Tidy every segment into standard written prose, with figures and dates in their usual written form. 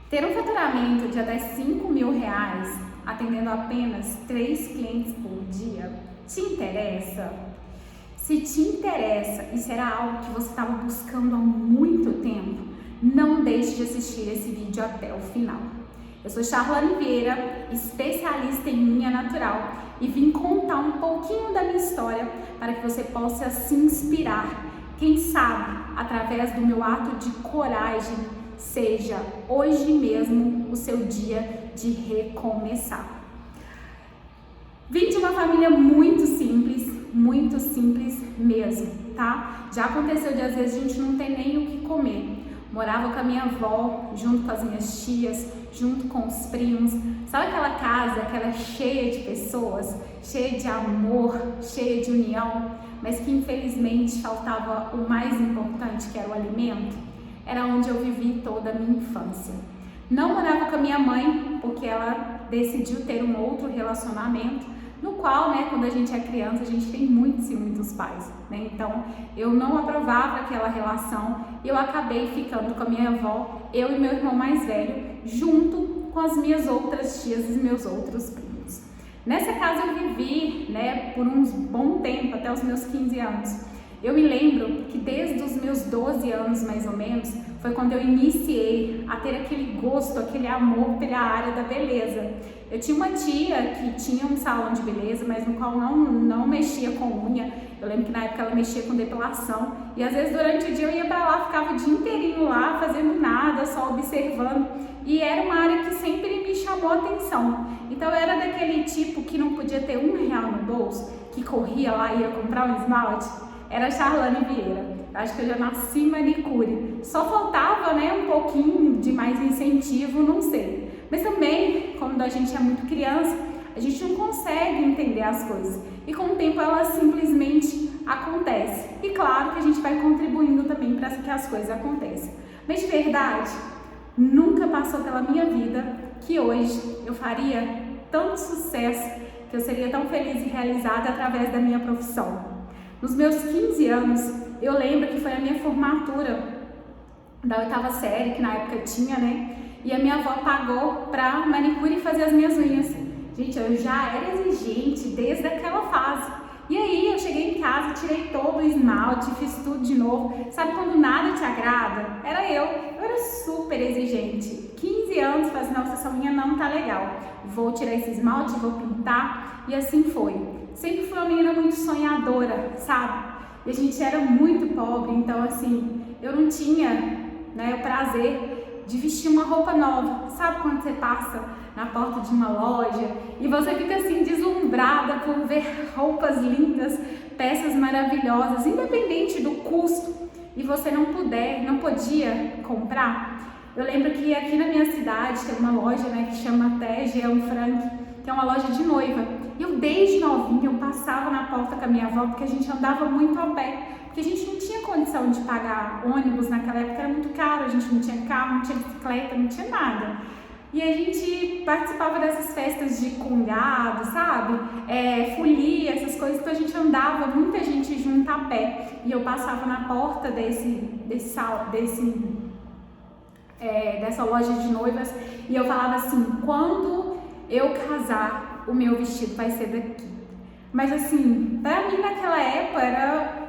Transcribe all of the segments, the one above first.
Ter um faturamento de até R$ 5.000 atendendo apenas 3 clientes por dia, te interessa? Se te interessa e será algo que você estava buscando há muito tempo, não deixe de assistir esse vídeo até o final. Eu sou Charlane Vieira, especialista em unha natural, e vim contar um pouquinho da minha história para que você possa se inspirar. Quem sabe, através do meu ato de coragem, seja hoje mesmo o seu dia de recomeçar. Vim de uma família muito simples mesmo, tá? Já aconteceu de às vezes a gente não ter nem o que comer. Morava com a minha avó, junto com as minhas tias, junto com os primos. Sabe aquela casa que era cheia de pessoas, cheia de amor, cheia de união, mas que infelizmente faltava o mais importante, que era o alimento? Era onde eu vivi toda a minha infância. Não morava com a minha mãe, porque ela decidiu ter um outro relacionamento, no qual, quando a gente é criança, a gente tem muitos e muitos pais, Então, eu não aprovava aquela relação e eu acabei ficando com a minha avó, eu e meu irmão mais velho, junto com as minhas outras tias e meus outros primos. Nessa casa eu vivi, por um bom tempo, até os meus 15 anos. Eu me lembro que desde os meus 12 anos, mais ou menos, foi quando eu iniciei a ter aquele gosto, aquele amor pela área da beleza. Eu tinha uma tia que tinha um salão de beleza, mas no qual não mexia com unha. Eu lembro que na época ela mexia com depilação e às vezes durante o dia eu ia pra lá, ficava o dia inteirinho lá, fazendo nada, só observando. E era uma área que sempre me chamou a atenção. Então eu era daquele tipo que não podia ter R$ 1 no bolso, que corria lá e ia comprar um esmalte. Era Charlane Vieira. Acho que eu já nasci manicure. Só faltava, um pouquinho de mais incentivo, não sei. Mas também, quando a gente é muito criança, a gente não consegue entender as coisas. E com o tempo elas simplesmente acontecem. E claro que a gente vai contribuindo também para que as coisas aconteçam. Mas de verdade, nunca passou pela minha vida que hoje eu faria tanto sucesso, que eu seria tão feliz e realizada através da minha profissão. Nos meus 15 anos, eu lembro que foi a minha formatura da 8ª série, que na época tinha, E a minha avó pagou pra manicure fazer as minhas unhas. Gente, eu já era exigente desde aquela fase. E aí, eu cheguei em casa, tirei todo o esmalte, fiz tudo de novo. Sabe quando nada te agrada? Era eu. Eu era super exigente. 15 anos, falei, nossa, essa unha não tá legal. Vou tirar esse esmalte, vou pintar. E assim foi. Sempre fui uma menina muito sonhadora, sabe? E a gente era muito pobre, então assim, eu não tinha, o prazer de vestir uma roupa nova. Sabe quando você passa na porta de uma loja e você fica assim deslumbrada por ver roupas lindas, peças maravilhosas, independente do custo, e você não podia comprar? Eu lembro que aqui na minha cidade tem uma loja, que chama até Jean Frank, que é uma loja de noiva. E eu desde novinha, eu passava na porta com a minha avó, porque a gente andava muito a pé, porque a gente não tinha condição de pagar ônibus naquela época, era muito caro, a gente não tinha carro, não tinha bicicleta, não tinha nada. E a gente participava dessas festas de congado, sabe? Folia, essas coisas, então a gente andava, muita gente junto a pé. E eu passava na porta dessa loja de noivas e eu falava assim, quando eu casar, o meu vestido vai ser daqui. Mas assim, pra mim naquela época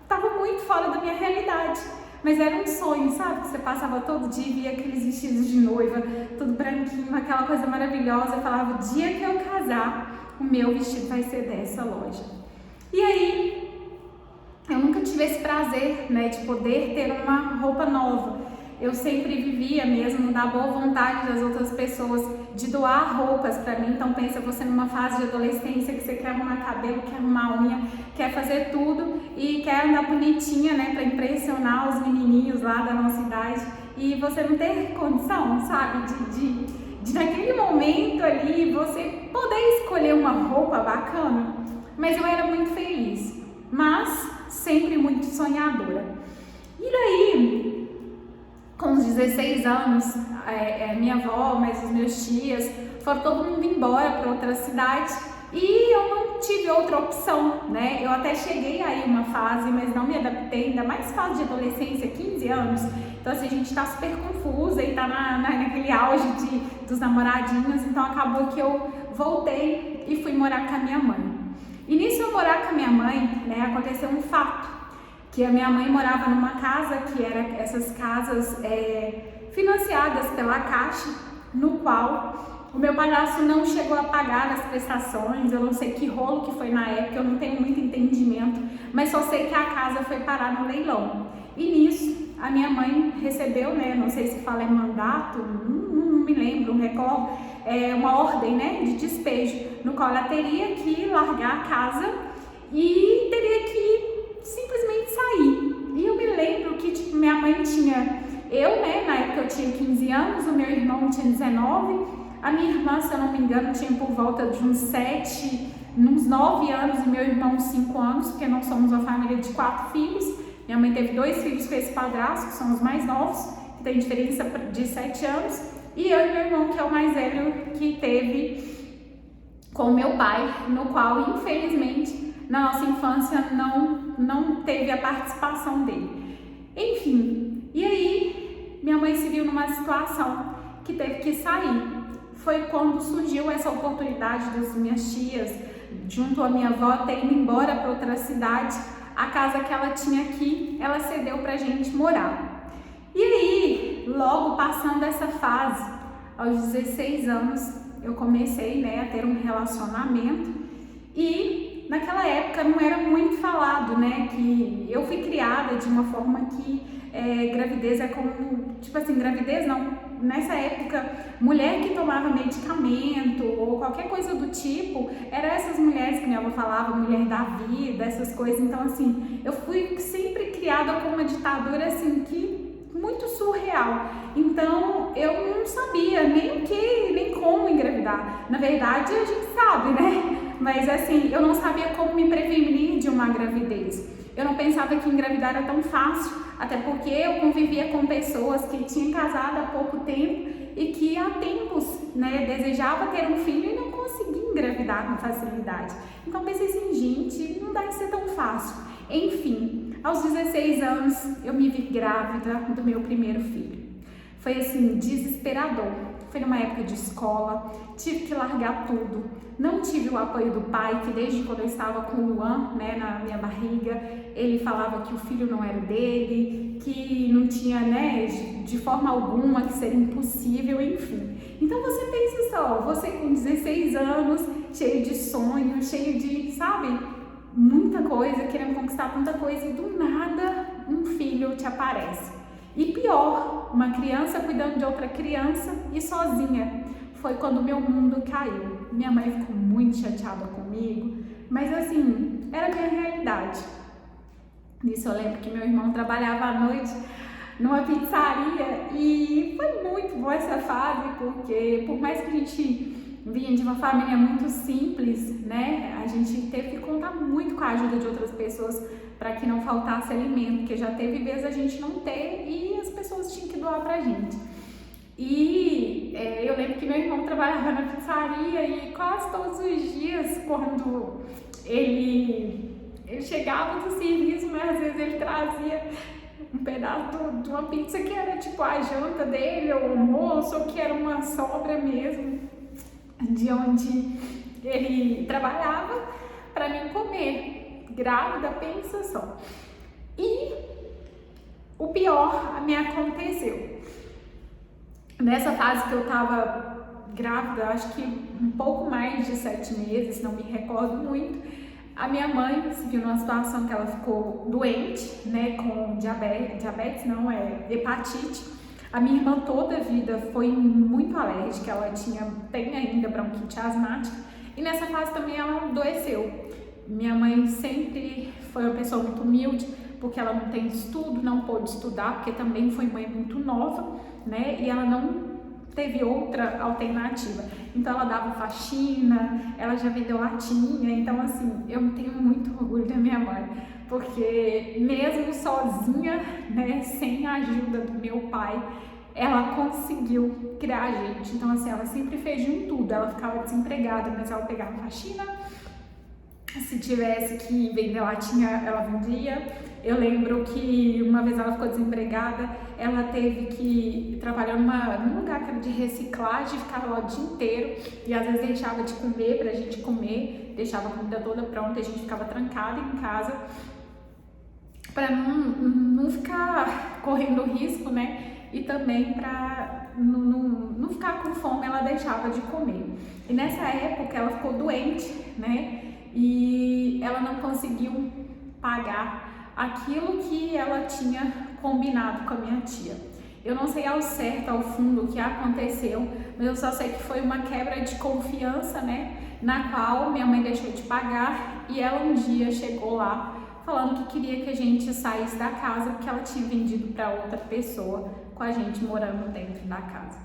tava muito fora da minha realidade. Mas era um sonho, sabe? Que você passava todo dia e via aqueles vestidos de noiva, tudo branquinho, aquela coisa maravilhosa. Eu falava, o dia que eu casar, o meu vestido vai ser dessa loja. E aí, eu nunca tive esse prazer, de poder ter uma roupa nova. Eu sempre vivia mesmo da boa vontade das outras pessoas de doar roupas pra mim. Então pensa você numa fase de adolescência que você quer arrumar cabelo, quer arrumar unha, quer fazer tudo e quer andar bonitinha, pra impressionar os menininhos lá da nossa idade. E você não ter condição, sabe, de naquele momento ali você poder escolher uma roupa bacana. Mas eu era muito feliz, mas sempre muito sonhadora. E daí, com os 16 anos, minha avó, mas os meus tias, foram todo mundo embora para outra cidade e eu não tive outra opção, né? Eu até cheguei aí uma fase, mas não me adaptei, ainda mais fase de adolescência, 15 anos. Então assim, a gente tá super confusa e tá naquele auge dos namoradinhos, então acabou que eu voltei e fui morar com a minha mãe. E nisso eu morar com a minha mãe, né, aconteceu um fato, que a minha mãe morava numa casa que era essas casas financiadas pela Caixa, no qual o meu padrasto não chegou a pagar as prestações. Eu não sei que rolo que foi na época, eu não tenho muito entendimento, mas só sei que a casa foi parar no leilão. E nisso, a minha mãe recebeu, né, não sei se fala mandato, não me lembro, não recordo, uma ordem, né, de despejo, no qual ela teria que largar a casa e teria que simplesmente sair. E eu me lembro que, tipo, minha mãe tinha, na época eu tinha 15 anos, o meu irmão tinha 19, a minha irmã, se eu não me engano, tinha por volta de uns 9 anos e meu irmão 5 anos, porque nós somos uma família de 4 filhos. Minha mãe teve 2 filhos com esse padrasto, que são os mais novos, que tem diferença de 7 anos, e eu e meu irmão, que é o mais velho, que teve com meu pai, no qual, infelizmente, na nossa infância não teve a participação dele. Enfim, e aí minha mãe se viu numa situação que teve que sair. Foi quando surgiu essa oportunidade das minhas tias, junto à minha avó, ter ido embora para outra cidade. A casa que ela tinha aqui, ela cedeu pra gente morar. E aí, logo passando essa fase, aos 16 anos, eu comecei, né, a ter um relacionamento. E naquela época não era muito falado, né, que eu fui criada de uma forma que gravidez é como, tipo assim, gravidez não, nessa época, mulher que tomava medicamento ou qualquer coisa do tipo, eram essas mulheres que minha avó falava, mulher da vida, essas coisas. Então assim, eu fui sempre criada com uma ditadura assim que muito surreal. Então eu não sabia nem o que, nem como engravidar. Na verdade a gente sabe, né? Mas assim, eu não sabia como me prevenir de uma gravidez. Eu não pensava que engravidar era tão fácil, até porque eu convivia com pessoas que tinham casado há pouco tempo e que há tempos, né, desejava ter um filho e não conseguia engravidar com facilidade. Então pensei assim, gente, não deve ser tão fácil. Enfim, aos 16 anos eu me vi grávida do meu primeiro filho. Foi assim, desesperador. Foi numa época de escola, tive que largar tudo. Não tive o apoio do pai, que desde quando eu estava com o Luan, né, na minha barriga, ele falava que o filho não era dele, que não tinha, né, de forma alguma, que seria impossível, enfim. Então você pensa só, você com 16 anos, cheio de sonhos, cheio de, sabe, muita coisa, querendo conquistar tanta coisa, e do nada um filho te aparece. E pior, uma criança cuidando de outra criança e sozinha. Foi quando meu mundo caiu. Minha mãe ficou muito chateada comigo, mas assim, era a minha realidade. Nisso eu lembro que meu irmão trabalhava à noite numa pizzaria e foi muito boa essa fase, porque por mais que a gente vinha de uma família muito simples, né, a gente teve que contar muito com a ajuda de outras pessoas para que não faltasse alimento, porque já teve vezes a gente não ter e as pessoas tinham que doar pra gente. E eu lembro que meu irmão trabalhava na pizzaria e quase todos os dias, quando ele chegava do serviço, mas às vezes ele trazia um pedaço de uma pizza que era tipo a janta dele, ou o almoço, ou que era uma sobra mesmo, de onde ele trabalhava, para mim comer. Grávida, pensa só. E o pior me aconteceu. Nessa fase que eu tava grávida, acho que um pouco mais de 7 meses, não me recordo muito, a minha mãe se viu numa situação que ela ficou doente, né, com diabetes não, hepatite. A minha irmã toda a vida foi muito alérgica, ela tem ainda bronquite asmática, e nessa fase também ela adoeceu. Minha mãe sempre foi uma pessoa muito humilde, porque ela não tem estudo, não pôde estudar, porque também foi mãe muito nova, né? E ela não teve outra alternativa. Então ela dava faxina, ela já vendeu latinha. Então assim, eu tenho muito orgulho da minha mãe, porque mesmo sozinha, né, sem a ajuda do meu pai, ela conseguiu criar a gente. Então assim, ela sempre fez de um tudo. Ela ficava desempregada, mas ela pegava faxina, Se tivesse que vender latinha, ela vendia. Eu lembro que uma vez ela ficou desempregada, ela teve que trabalhar num lugar que era de reciclagem, ficava lá o dia inteiro e às vezes deixava de comer pra gente comer, deixava a comida toda pronta e a gente ficava trancada em casa para não ficar correndo risco, né? E também para não ficar com fome, ela deixava de comer. E nessa época ela ficou doente, né? E ela não conseguiu pagar aquilo que ela tinha combinado com a minha tia. Eu não sei ao certo, ao fundo, o que aconteceu, mas eu só sei que foi uma quebra de confiança, né? Na qual minha mãe deixou de pagar e ela um dia chegou lá falando que queria que a gente saísse da casa porque ela tinha vendido para outra pessoa, com a gente morando dentro da casa.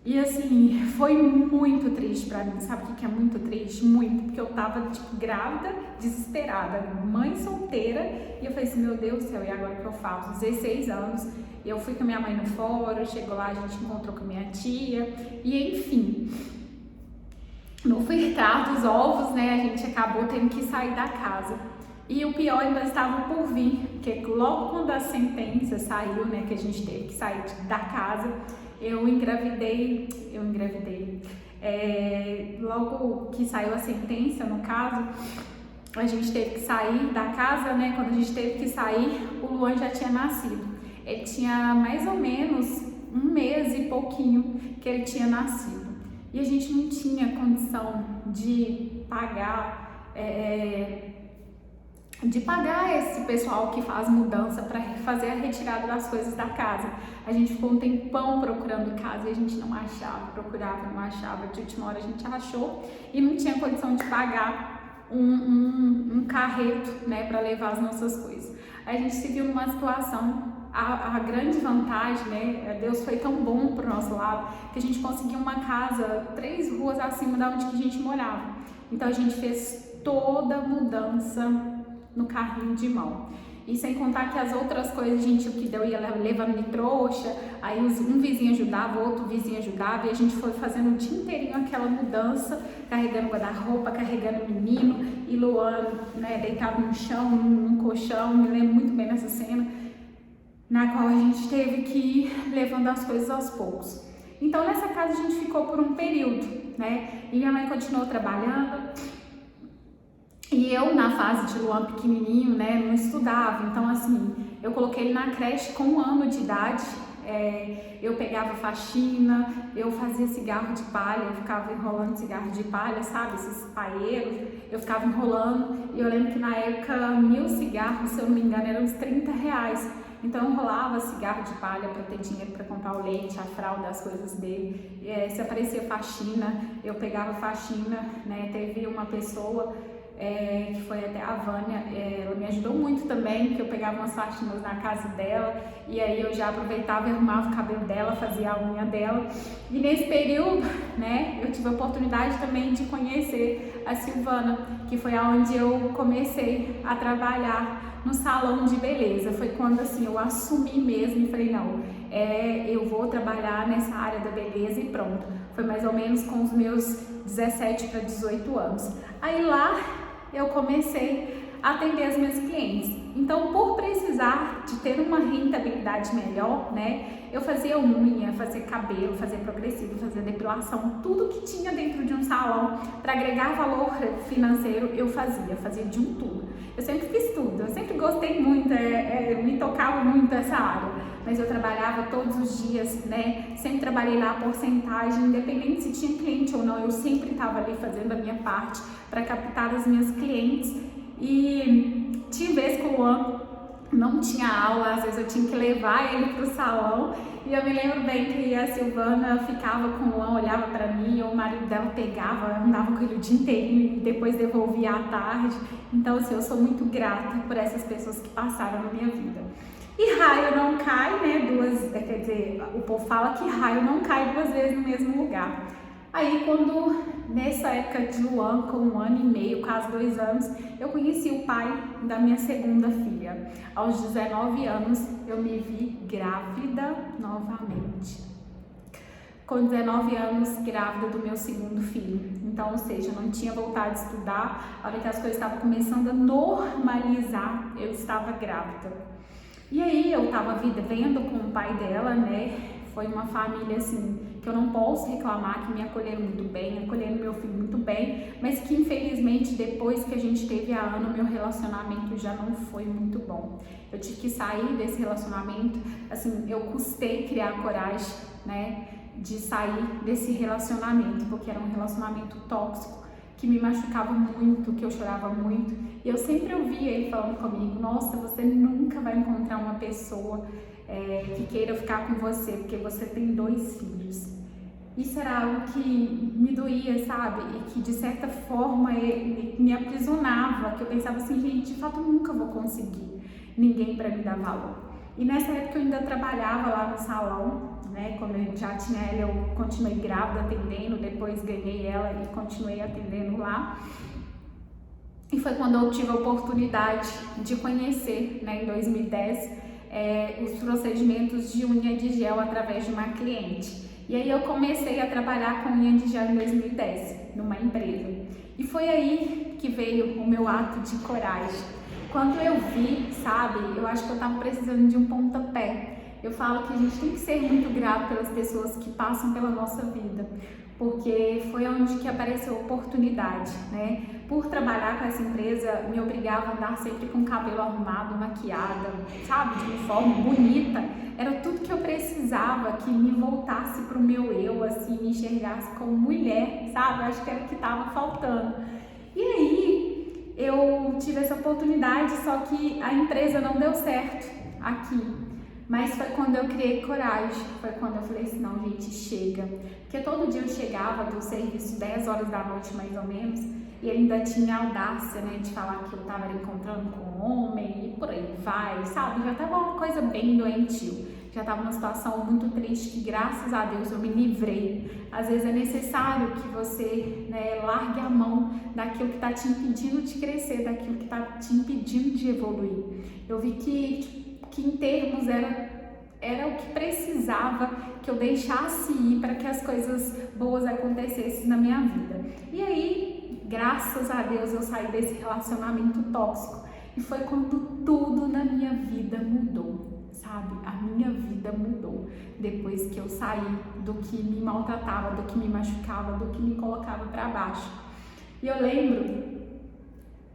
E assim, foi muito triste pra mim. Sabe o que é muito triste? Muito, porque eu tava tipo grávida, desesperada, mãe solteira, e eu falei assim, meu Deus do céu, e agora o que eu faço? 16 anos, eu fui com a minha mãe no fórum, chegou lá, a gente encontrou com a minha tia, e enfim, no fritar dos ovos, né, a gente acabou tendo que sair da casa. E o pior ainda estava por vir, porque logo quando a sentença saiu, né, que a gente teve que sair da casa, eu engravidei. Logo que saiu a sentença, no caso, a gente teve que sair da casa, né? Quando a gente teve que sair, o Luan já tinha nascido. Ele tinha mais ou menos 1 mês e pouquinho que ele tinha nascido. E a gente não tinha condição de pagar esse pessoal que faz mudança para fazer a retirada das coisas da casa. A gente ficou um tempão procurando casa e a gente não achava, procurava, não achava. De última hora a gente achou e não tinha condição de pagar um carreto, né, para levar as nossas coisas. Aí a gente se viu numa situação, a grande vantagem, né, Deus foi tão bom pro nosso lado, que a gente conseguiu uma casa 3 ruas acima da onde que a gente morava. Então a gente fez toda a mudança no carrinho de mão. E sem contar que as outras coisas, gente, o que deu ia levando de trouxa, aí um vizinho ajudava, outro vizinho ajudava, e a gente foi fazendo o dia inteirinho aquela mudança, carregando guarda-roupa, carregando o menino, e Luan, né, deitado no chão, num colchão, me lembro muito bem dessa cena, na qual a gente teve que ir levando as coisas aos poucos. Então nessa casa a gente ficou por um período, né, e minha mãe continuou trabalhando, e eu, na fase de Luan pequenininho, né, não estudava, então assim, eu coloquei ele na creche com 1 ano de idade, eu pegava faxina, eu fazia cigarro de palha, eu ficava enrolando cigarro de palha, sabe, esses paeiros, eu ficava enrolando, e eu lembro que na época 1.000 cigarros, se eu não me engano, eram uns R$30, então eu enrolava cigarro de palha para ter dinheiro para comprar o leite, a fralda, as coisas dele, se aparecia faxina, eu pegava faxina, né, teve uma pessoa que foi até a Vânia, ela me ajudou muito também, que eu pegava umas faxinas na casa dela e aí eu já aproveitava e arrumava o cabelo dela, fazia a unha dela. E nesse período, né, eu tive a oportunidade também de conhecer a Silvana, que foi aonde eu comecei a trabalhar no salão de beleza. Foi quando assim eu assumi mesmo e falei, não, eu vou trabalhar nessa área da beleza e pronto. Foi mais ou menos com os meus 17 para 18 anos. Aí lá eu comecei a atender as minhas clientes. Então, por precisar de ter uma rentabilidade melhor, né, eu fazia unha, fazia cabelo, fazia progressivo, fazia depilação, tudo que tinha dentro de um salão para agregar valor financeiro eu fazia de um tudo. Eu sempre fiz tudo, eu sempre gostei muito, me tocava muito essa área, mas eu trabalhava todos os dias, né, sempre trabalhei lá a porcentagem, independente se tinha cliente ou não, eu sempre estava ali fazendo a minha parte para captar as minhas clientes. E tinha vez que o Luan não tinha aula, às vezes eu tinha que levar ele para o salão, e eu me lembro bem que a Silvana ficava com o Luan, olhava para mim, ou o marido dela pegava, andava com ele o dia inteiro e depois devolvia à tarde. Então assim, eu sou muito grata por essas pessoas que passaram na minha vida. E raio não cai, né, quer dizer, o povo fala que raio não cai 2 vezes no mesmo lugar. Aí nessa época de Luan, com 1 ano e meio, quase 2 anos, eu conheci o pai da minha segunda filha. Aos 19 anos, eu me vi grávida novamente. com 19 anos grávida do meu segundo filho. Então, ou seja, eu não tinha voltado a estudar, a hora que as coisas estavam começando a normalizar, eu estava grávida. E aí eu estava vivendo com o pai dela, né? Foi uma família assim que eu não posso reclamar, que me acolheram muito bem, acolheram meu filho muito bem, mas que infelizmente depois que a gente teve a Ana, meu relacionamento já não foi muito bom. Eu tive que sair desse relacionamento, assim, eu custei criar coragem, né, de sair desse relacionamento, porque era um relacionamento tóxico, que me machucava muito, que eu chorava muito, e eu sempre ouvia ele falando comigo: nossa, você nunca vai encontrar uma pessoa que queira ficar com você, porque você tem 2 filhos. Isso era algo que me doía, sabe? E que de certa forma me aprisionava, que eu pensava assim: gente, de fato eu nunca vou conseguir ninguém para me dar valor. E nessa época eu ainda trabalhava lá no salão, né? Quando eu já tinha ela, eu continuei grávida atendendo, depois ganhei ela e continuei atendendo lá. E foi quando eu tive a oportunidade de conhecer, né, em 2010, os procedimentos de unha de gel através de uma cliente. E aí eu comecei a trabalhar com unha de gel em 2010, numa empresa. E foi aí que veio o meu ato de coragem. Quando eu vi, sabe, eu acho que eu estava precisando de um pontapé. Eu falo que a gente tem que ser muito grato pelas pessoas que passam pela nossa vida, porque foi onde que apareceu a oportunidade, né? Por trabalhar com essa empresa, me obrigava a andar sempre com o cabelo arrumado, maquiada, sabe, de uma forma bonita. Era tudo que eu precisava, que me voltasse para o meu eu, assim, me enxergasse como mulher, sabe? Eu acho que era o que estava faltando. E aí, eu tive essa oportunidade, só que a empresa não deu certo aqui. Mas foi quando eu criei coragem, foi quando eu falei assim: não, gente, chega. Porque todo dia eu chegava do serviço 10 horas da noite, mais ou menos, e ainda tinha a audácia, né, de falar que eu estava encontrando com um homem e por aí vai, sabe? Já estava uma coisa bem doentio, já estava uma situação muito triste que, graças a Deus, eu me livrei. Às vezes é necessário que você, né, largue a mão daquilo que está te impedindo de crescer, daquilo que está te impedindo de evoluir. Eu vi que em termos era o que precisava que eu deixasse ir para que as coisas boas acontecessem na minha vida. E aí, graças a Deus, eu saí desse relacionamento tóxico e foi quando tudo na minha vida mudou, sabe? A minha vida mudou depois que eu saí do que me maltratava, do que me machucava, do que me colocava para baixo. E eu lembro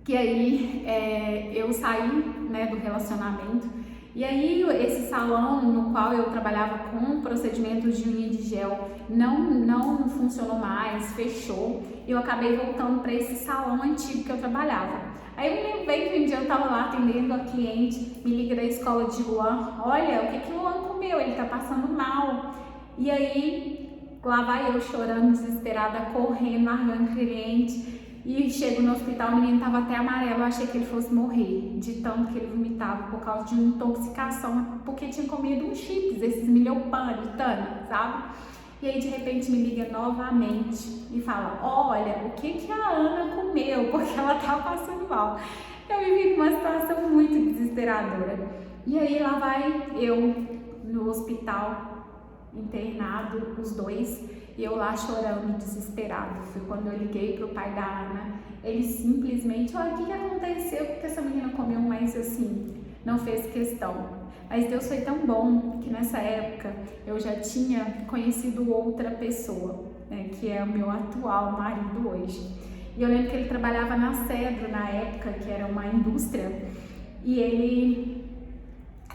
que aí eu saí, né, do relacionamento. E aí esse salão no qual eu trabalhava com procedimentos de unha de gel não funcionou mais, fechou. E eu acabei voltando para esse salão antigo que eu trabalhava. Aí eu me lembrei que um dia eu estava lá atendendo a cliente, me liga da escola de Luan: olha, o que o Luan comeu? Ele tá passando mal. E aí lá vai eu chorando, desesperada, correndo, largando cliente. E chego no hospital, o menino estava até amarelo, eu achei que ele fosse morrer, de tanto que ele vomitava por causa de uma intoxicação, porque tinha comido uns chips, esses milhopan, sabe? E aí de repente me liga novamente e fala: olha, o que a Ana comeu, porque ela tá passando mal. Eu vivi numa situação muito desesperadora. E aí lá vai eu no hospital, internado, os dois, e eu lá chorando, desesperado. Foi quando eu liguei pro pai da Ana. Ele simplesmente: olha, o que aconteceu? Porque essa menina comeu, mas assim, não fez questão. Mas Deus foi tão bom que nessa época eu já tinha conhecido outra pessoa, né, que é o meu atual marido hoje. E eu lembro que ele trabalhava na Cedro na época, que era uma indústria, e ele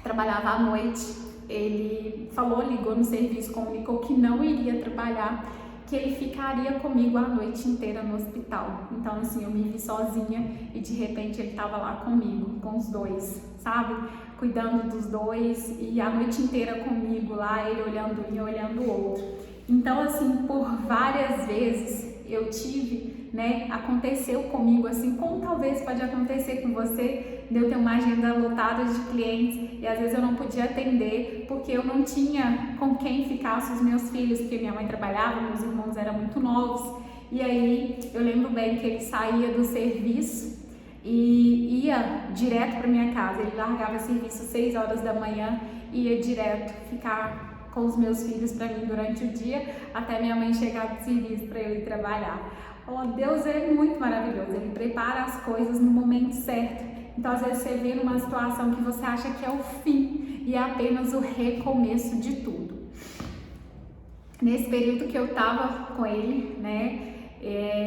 trabalhava à noite. Ele ligou no serviço, comunicou que não iria trabalhar, que ele ficaria comigo a noite inteira no hospital. Então assim, eu me vi sozinha e de repente ele estava lá comigo, com os dois, sabe? Cuidando dos dois, e a noite inteira comigo lá, ele olhando um e olhando o outro. Então assim, por várias vezes eu tive, né, aconteceu comigo, assim como talvez pode acontecer com você, de eu ter uma agenda lotada de clientes e às vezes eu não podia atender porque eu não tinha com quem ficasse os meus filhos, porque minha mãe trabalhava, meus irmãos eram muito novos. E aí eu lembro bem que ele saía do serviço e ia direto para minha casa. Ele largava serviço às 6 horas da manhã e ia direto ficar com os meus filhos para mim durante o dia, até minha mãe chegar do serviço para eu ir trabalhar. Oh, Deus é muito maravilhoso, Ele prepara as coisas no momento certo. Então, às vezes você vê numa situação que você acha que é o fim e é apenas o recomeço de tudo. Nesse período que eu estava com ele, né,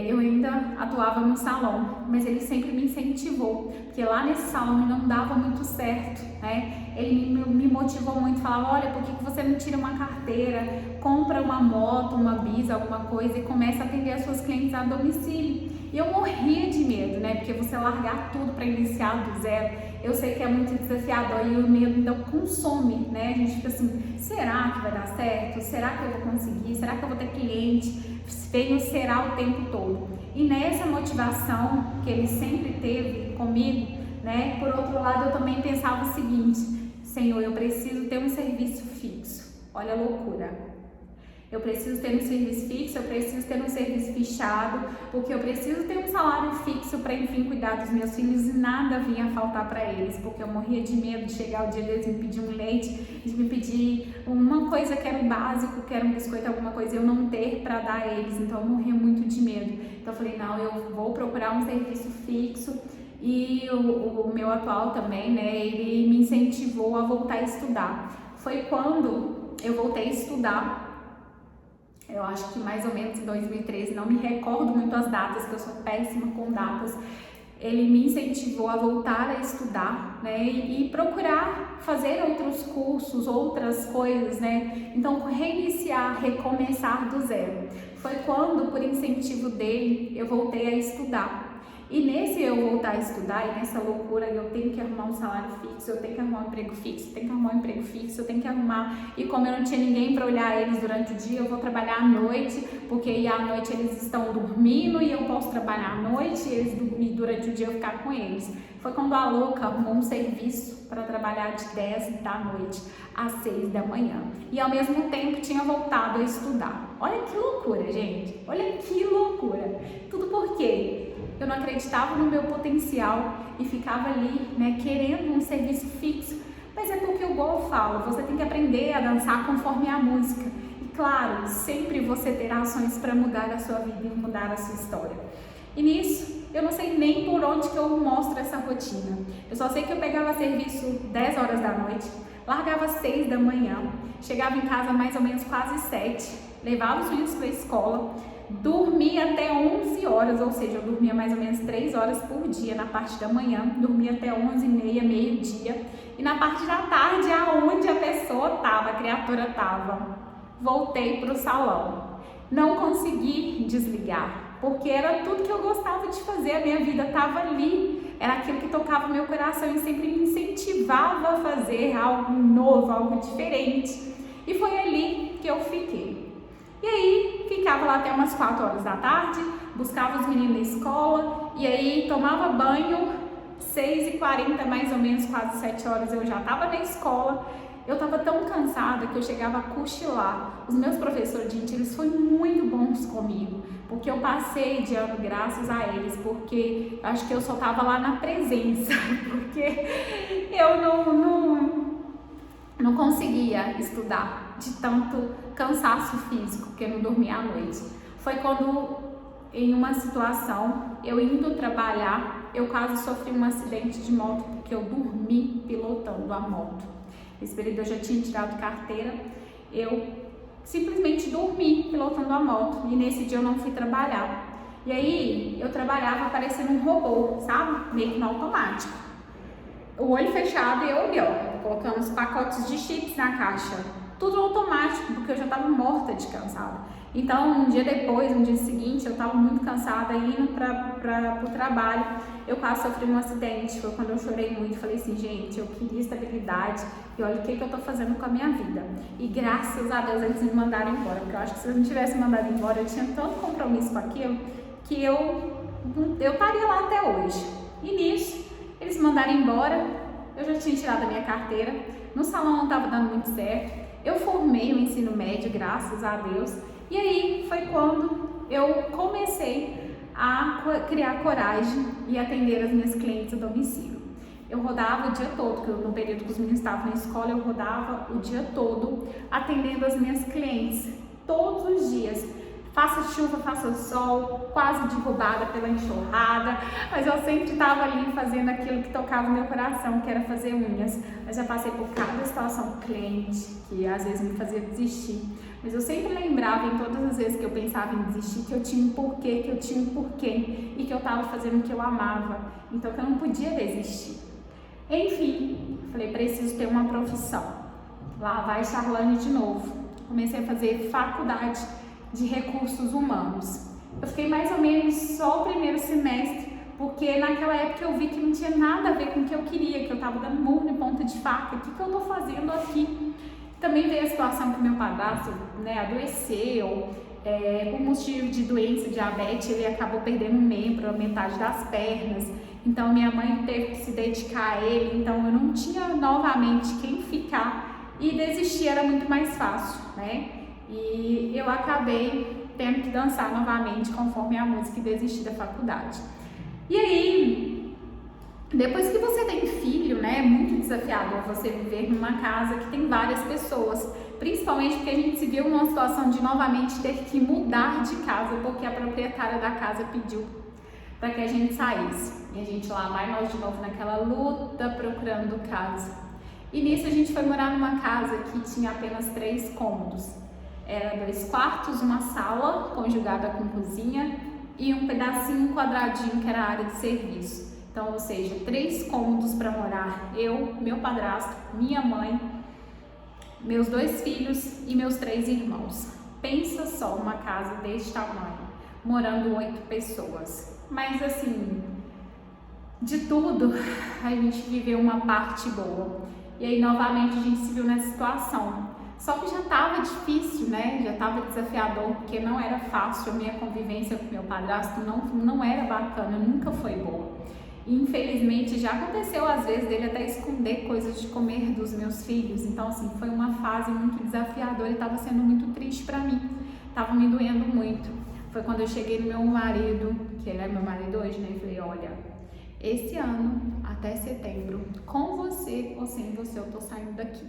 eu ainda atuava no salão, mas ele sempre me incentivou, porque lá nesse salão não dava muito certo, né? Ele me motivou muito, falava, olha, por que você não tira uma carteira, compra uma moto, uma bis, alguma coisa e começa a atender as suas clientes a domicílio. E eu morria de medo, né? Porque você largar tudo para iniciar do zero, eu sei que é muito desafiador e o medo ainda consome, né? A gente fica assim, será que vai dar certo? Será que eu vou conseguir? Será que eu vou ter cliente? Vem o será o tempo todo. E nessa motivação que ele sempre teve comigo, né? Por outro lado, eu também pensava o seguinte, Senhor, eu preciso ter um serviço fixo. Olha a loucura. Eu preciso ter um serviço fixo, eu preciso ter um serviço fechado, porque eu preciso ter um salário fixo para, enfim, cuidar dos meus filhos e nada vinha faltar para eles, porque eu morria de medo de chegar o dia deles me pedir um leite, de me pedir uma coisa que era o básico, que era um biscoito, alguma coisa, eu não ter para dar a eles, então eu morria muito de medo. Então eu falei, não, eu vou procurar um serviço fixo. E o meu atual também, né, ele me incentivou a voltar a estudar. Foi quando eu voltei a estudar, eu acho que mais ou menos em 2013, não me recordo muito as datas, que eu sou péssima com datas. Ele me incentivou a voltar a estudar, né, e procurar fazer outros cursos, outras coisas, né, então reiniciar, recomeçar do zero. Foi quando, por incentivo dele, eu voltei a estudar. E nesse eu voltar a estudar e nessa loucura, eu tenho que arrumar um salário fixo, eu tenho que arrumar um emprego fixo, eu tenho que arrumar um emprego fixo, eu tenho que arrumar. E como eu não tinha ninguém para olhar eles durante o dia, eu vou trabalhar à noite, porque aí à noite eles estão dormindo e eu posso trabalhar à noite e eles dormir durante o dia eu ficar com eles. Foi quando a louca arrumou um serviço para trabalhar de 10 da noite às 6 da manhã. E ao mesmo tempo tinha voltado a estudar. Olha que loucura, gente. Olha que loucura. Tudo por quê? Eu não acreditava no meu potencial e ficava ali, né, querendo um serviço fixo. Mas é porque eu falo, você tem que aprender a dançar conforme a música. E claro, sempre você terá ações para mudar a sua vida e mudar a sua história. E nisso, eu não sei nem por onde que eu mostro essa rotina. Eu só sei que eu pegava serviço 10 horas da noite, largava 6 da manhã, chegava em casa mais ou menos quase 7, levava os filhos para a escola, dormia até 11 horas, ou seja, eu dormia mais ou menos 3 horas por dia na parte da manhã, dormia até 11h30, meio-dia, e na parte da tarde, aonde a pessoa estava, a criatura estava, voltei para o salão. Não consegui desligar, porque era tudo que eu gostava de fazer, a minha vida estava ali, era aquilo que tocava meu coração e sempre me incentivava a fazer algo novo, algo diferente. E foi ali que eu fiquei. E aí, ficava lá até umas 4 horas da tarde, buscava os meninos na escola, e aí tomava banho, 6h40 mais ou menos, quase 7 horas eu já estava na escola. Eu estava tão cansada que eu chegava a cochilar. Os meus professores, gente, eles foram muito bons comigo, porque eu passei de ano graças a eles, porque acho que eu só estava lá na presença, porque eu não conseguia estudar de tanto cansaço físico, que eu não dormia à noite. Foi quando, em uma situação, eu indo trabalhar, eu quase sofri um acidente de moto, porque eu dormi pilotando a moto. Nesse período eu já tinha tirado carteira, eu simplesmente dormi pilotando a moto, e nesse dia eu não fui trabalhar. E aí, eu trabalhava parecendo um robô, sabe? Meio que no automático. O olho fechado e eu ali, ó, colocando os pacotes de chips na caixa. Tudo automático, porque eu já estava morta de cansada. Então, um dia depois, um dia seguinte, eu estava muito cansada, indo para o trabalho, eu quase sofri um acidente. Foi quando eu chorei muito, falei assim, gente, eu queria estabilidade, e olha o que eu estou fazendo com a minha vida. E graças a Deus eles me mandaram embora, porque eu acho que se eu não tivesse mandado embora, eu tinha tanto compromisso com aquilo, que eu estaria lá até hoje. E nisso, eles me mandaram embora, eu já tinha tirado a minha carteira, no salão não estava dando muito certo. Eu formei o ensino médio, graças a Deus, e aí foi quando eu comecei a criar coragem e atender as minhas clientes a domicílio. Eu rodava o dia todo, porque no período que os meninos estavam na escola, eu rodava o dia todo atendendo as minhas clientes, todos os dias. Faça chuva, faça sol, quase derrubada pela enxurrada, mas eu sempre estava ali fazendo aquilo que tocava o meu coração, que era fazer unhas. Mas já passei por cada situação com cliente que às vezes me fazia desistir. Mas eu sempre lembrava em todas as vezes que eu pensava em desistir que eu tinha um porquê, e que eu estava fazendo o que eu amava, então que eu não podia desistir. Enfim, falei, preciso ter uma profissão. Lá vai Charlane de novo. Comecei a fazer faculdade de recursos humanos. Eu fiquei mais ou menos só o primeiro semestre, porque naquela época eu vi que não tinha nada a ver com o que eu queria, que eu estava dando murro em ponta de faca. O que eu estou fazendo aqui? Também veio a situação que meu padrasto, adoeceu, por motivo de doença, diabetes, ele acabou perdendo um membro, a metade das pernas. Então minha mãe teve que se dedicar a ele, então eu não tinha novamente quem ficar e desistir era muito mais fácil, né? E eu acabei tendo que dançar novamente conforme a música e desistir da faculdade. E aí, depois que você tem filho, né, é muito desafiador você viver numa casa que tem várias pessoas, principalmente porque a gente se viu numa situação de novamente ter que mudar de casa, porque a proprietária da casa pediu para que a gente saísse. E a gente lá vai nós de novo naquela luta procurando casa. E nisso a gente foi morar numa casa que tinha apenas 3 cômodos. Era 2 quartos, uma sala conjugada com cozinha e um pedacinho, um quadradinho que era a área de serviço. Então, ou seja, 3 cômodos para morar eu, meu padrasto, minha mãe, meus 2 filhos e meus 3 irmãos. Pensa só, uma casa desse tamanho, morando 8 pessoas. Mas assim, de tudo, a gente viveu uma parte boa. E aí, novamente, a gente se viu nessa situação. Só que já estava difícil, né? Já estava desafiador, porque não era fácil. A minha convivência com meu padrasto não era bacana, nunca foi boa. E, infelizmente, já aconteceu às vezes dele até esconder coisas de comer dos meus filhos. Então, assim, foi uma fase muito desafiadora e estava sendo muito triste para mim. Estava me doendo muito. Foi quando eu cheguei no meu marido, que ele é meu marido hoje, né? E falei, olha, esse ano, até setembro, com você ou sem você, eu tô saindo daqui.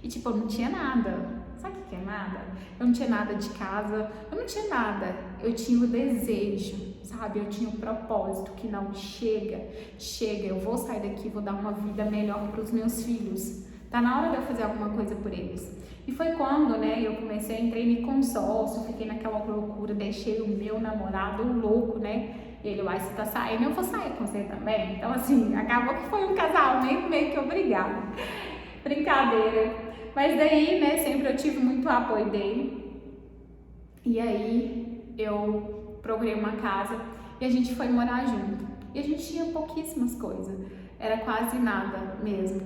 E tipo, eu não tinha nada. Sabe o que é nada? Eu não tinha nada de casa, eu não tinha nada. Eu tinha o desejo, sabe? Eu tinha o propósito que não, chega, eu vou sair daqui, vou dar uma vida melhor para os meus filhos. Tá na hora de eu fazer alguma coisa por eles. E foi quando, né, eu comecei, entrei em consórcio, fiquei naquela loucura, deixei o meu namorado louco, né? Ele, você tá saindo, eu vou sair com você também. Então, assim, acabou que foi um casamento meio que obrigado. Brincadeira. Mas daí, né, sempre eu tive muito apoio dele. E aí, eu procurei uma casa e a gente foi morar junto. E a gente tinha pouquíssimas coisas. Era quase nada mesmo.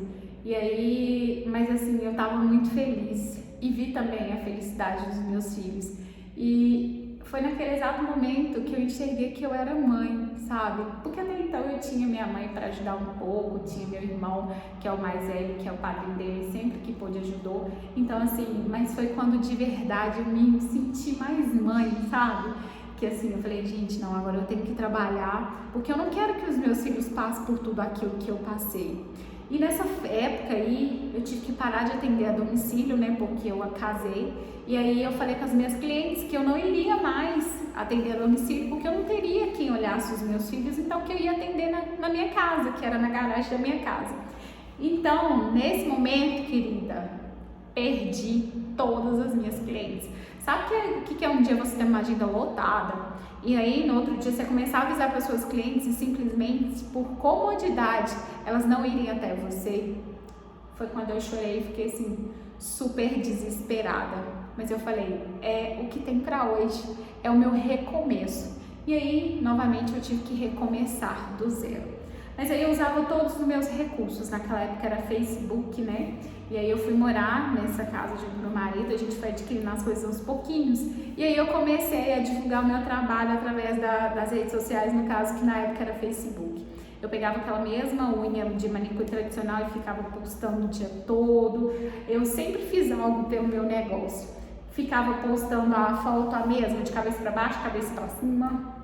E aí, mas assim, eu tava muito feliz. E vi também a felicidade dos meus filhos. E foi naquele exato momento que eu enxerguei que eu era mãe, sabe? Porque até então eu tinha minha mãe para ajudar um pouco, tinha meu irmão, que é o mais velho, que é o padrinho dele, sempre que pôde ajudou. Então assim, mas foi quando de verdade eu me senti mais mãe, sabe? Que assim, eu falei, gente, não, agora eu tenho que trabalhar, porque eu não quero que os meus filhos passem por tudo aquilo que eu passei. E nessa época aí, eu tive que parar de atender a domicílio, né, porque eu casei. E aí eu falei com as minhas clientes que eu não iria mais atender a domicílio, porque eu não teria quem olhasse os meus filhos, então que eu ia atender na minha casa, que era na garagem da minha casa. Então, nesse momento, querida, perdi todas as minhas clientes. Sabe o que é um dia você ter uma agenda lotada? E aí, no outro dia, você começar a avisar para suas clientes e simplesmente, por comodidade, elas não irem até você? Foi quando eu chorei e fiquei assim, super desesperada. Mas eu falei, é o que tem para hoje, é o meu recomeço. E aí, novamente, eu tive que recomeçar do zero. Mas aí eu usava todos os meus recursos, naquela época era Facebook, né? E aí eu fui morar nessa casa junto com meu marido, a gente foi adquirindo as coisas aos pouquinhos. E aí eu comecei a divulgar o meu trabalho através das redes sociais, no caso que na época era Facebook. Eu pegava aquela mesma unha de manicure tradicional e ficava postando o dia todo. Eu sempre fiz algo pelo meu negócio. Ficava postando a foto a mesma, de cabeça para baixo, cabeça para cima.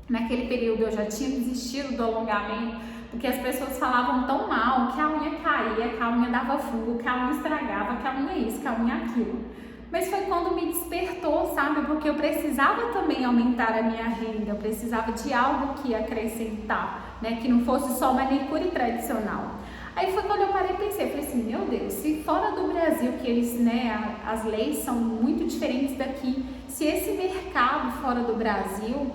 Naquele período eu já tinha desistido do alongamento, porque as pessoas falavam tão mal que a unha caía, que a unha dava fungo, que a unha estragava, que a unha isso, que a unha aquilo. Mas foi quando me despertou, sabe? Porque eu precisava também aumentar a minha renda, eu precisava de algo que ia acrescentar, né? Que não fosse só manicure tradicional. Aí foi quando eu parei e pensei, falei assim, meu Deus, se fora do Brasil, que eles, né, as leis são muito diferentes daqui, se esse mercado fora do Brasil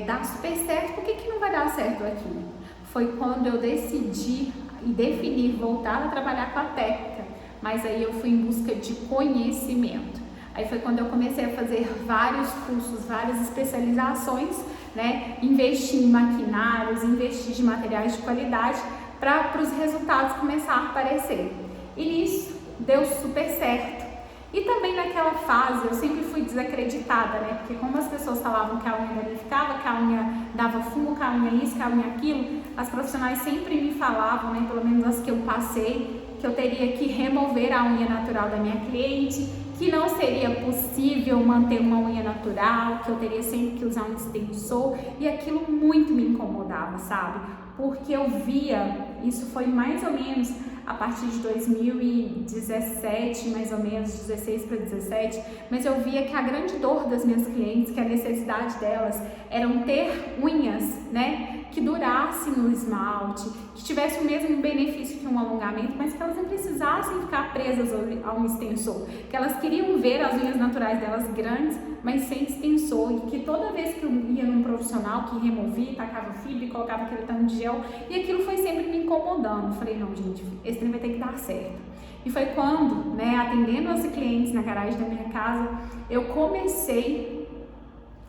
dá super certo, por que não vai dar certo aqui? Foi quando eu decidi e defini voltar a trabalhar com a técnica, mas aí eu fui em busca de conhecimento. Aí foi quando eu comecei a fazer vários cursos, várias especializações, né, investir em maquinários, investir em materiais de qualidade, para os resultados começar a aparecer. E nisso deu super certo. E também naquela fase eu sempre fui desacreditada, né? Porque como as pessoas falavam que a unha danificava, que a unha dava fungo, que a unha isso, que a unha aquilo, as profissionais sempre me falavam, né? Pelo menos as que eu passei, que eu teria que remover a unha natural da minha cliente, que não seria possível manter uma unha natural, que eu teria sempre que usar um extensor, e aquilo muito me incomodava, sabe? Porque eu via, isso foi mais ou menos a partir de 2017, mais ou menos, 16 para 17, mas eu via que a grande dor das minhas clientes, que a necessidade delas eram ter unhas, né, que durassem no esmalte, que tivesse o mesmo benefício que um alongamento, mas que elas não precisassem ficar presas a um extensor, que elas queriam ver as unhas naturais delas grandes, mas sem extensor, e que toda vez que eu ia num profissional que removia, tacava fibra e colocava aquele tanto de gel, e aquilo foi sempre me incomodando. Eu falei, não, gente, esse trem vai ter que dar certo. E foi quando, né, atendendo as clientes na garagem da minha casa, eu comecei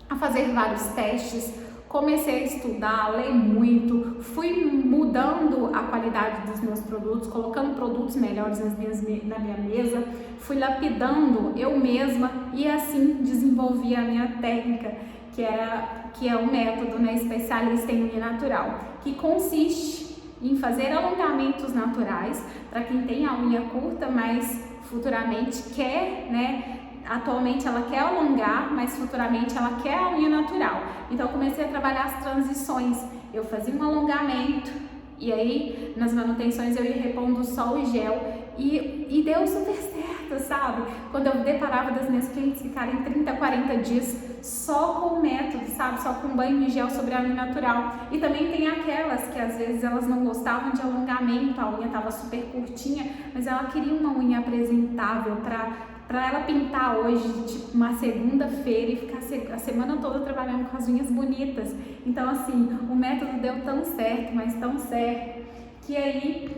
a fazer vários testes, comecei a estudar, a ler muito, fui mudando a qualidade dos meus produtos, colocando produtos melhores na minha mesa, fui lapidando eu mesma e assim desenvolvi a minha técnica, que é o método, né, especialista em unha natural, que consiste em fazer alongamentos naturais para quem tem a unha curta, mas futuramente quer, né, atualmente ela quer alongar, mas futuramente ela quer a unha natural. Então eu comecei a trabalhar as transições. Eu fazia um alongamento e aí nas manutenções eu ia repondo só o gel e deu super certo, sabe? Quando eu deparava das minhas clientes ficarem 30, 40 dias só com o método, sabe? Só com banho de gel sobre a unha natural. E também tem aquelas que às vezes elas não gostavam de alongamento, a unha estava super curtinha, mas ela queria uma unha apresentável para ela pintar hoje, tipo uma segunda-feira e ficar a semana toda trabalhando com as unhas bonitas. Então assim, o método deu tão certo, mas tão certo, que aí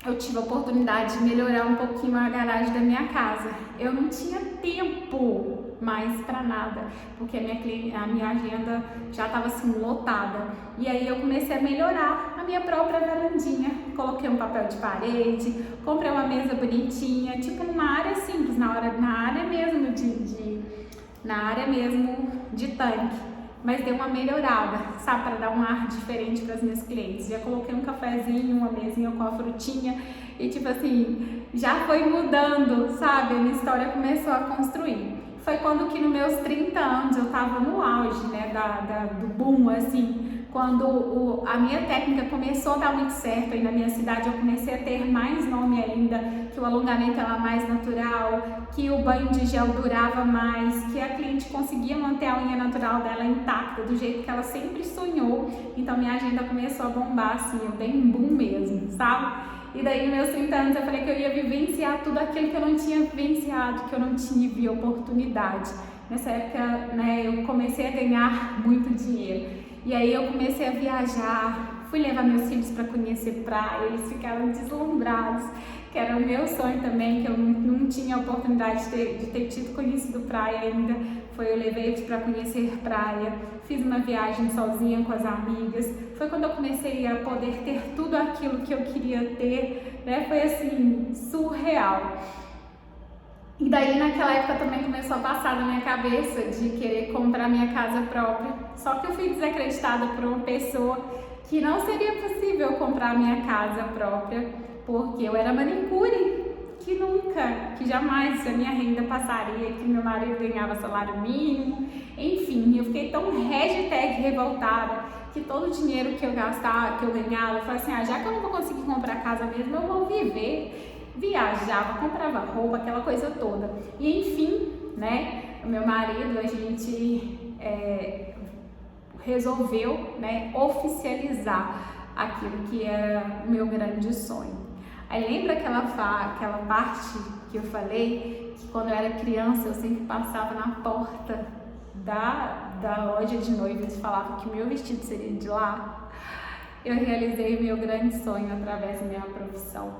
eu tive a oportunidade de melhorar um pouquinho a garagem da minha casa. Eu não tinha tempo mais para nada, porque a minha agenda já estava assim lotada. E aí eu comecei a melhorar a minha própria varandinha. Coloquei um papel de parede, comprei uma mesa bonitinha, tipo numa área simples, na área mesmo de tanque. Mas deu uma melhorada, sabe, para dar um ar diferente para as minhas clientes. Já coloquei um cafezinho, uma mesinha com a frutinha e tipo assim, já foi mudando, sabe? A minha história começou a construir. Foi quando que nos meus 30 anos eu tava no auge, né, do boom, assim, quando a minha técnica começou a dar muito certo aí na minha cidade, eu comecei a ter mais nome ainda, que o alongamento era mais natural, que o banho de gel durava mais, que a cliente conseguia manter a unha natural dela intacta, do jeito que ela sempre sonhou. Então minha agenda começou a bombar, assim, eu dei um boom mesmo, sabe? E daí, nos meus 30 anos, eu falei que eu ia vivenciar tudo aquilo que eu não tinha vivenciado, que eu não tive oportunidade. Nessa época, né, eu comecei a ganhar muito dinheiro. E aí eu comecei a viajar, fui levar meus filhos para conhecer praia, eles ficaram deslumbrados, que era o meu sonho também, que eu não tinha a oportunidade de ter tido conhecido praia ainda. Eu levei eles para conhecer praia, fiz uma viagem sozinha com as amigas. Foi quando eu comecei a poder ter tudo aquilo que eu queria ter, né? Foi assim, surreal. E daí naquela época também começou a passar na minha cabeça de querer comprar minha casa própria. Só que eu fui desacreditada por uma pessoa que não seria possível comprar minha casa própria, porque eu era manicure. Que jamais a minha renda passaria, que meu marido ganhava salário mínimo, enfim, eu fiquei tão revoltada que todo o dinheiro que eu gastava, que eu ganhava, eu falei assim, já que eu não vou conseguir comprar casa mesmo, eu vou viver, viajava, comprava roupa, aquela coisa toda. E enfim, né, o meu marido, a gente resolveu, né, oficializar aquilo que era o meu grande sonho. Aí lembra aquela parte que eu falei, que quando eu era criança eu sempre passava na porta da loja de noivas e falava que o meu vestido seria de lá? Eu realizei meu grande sonho através da minha profissão.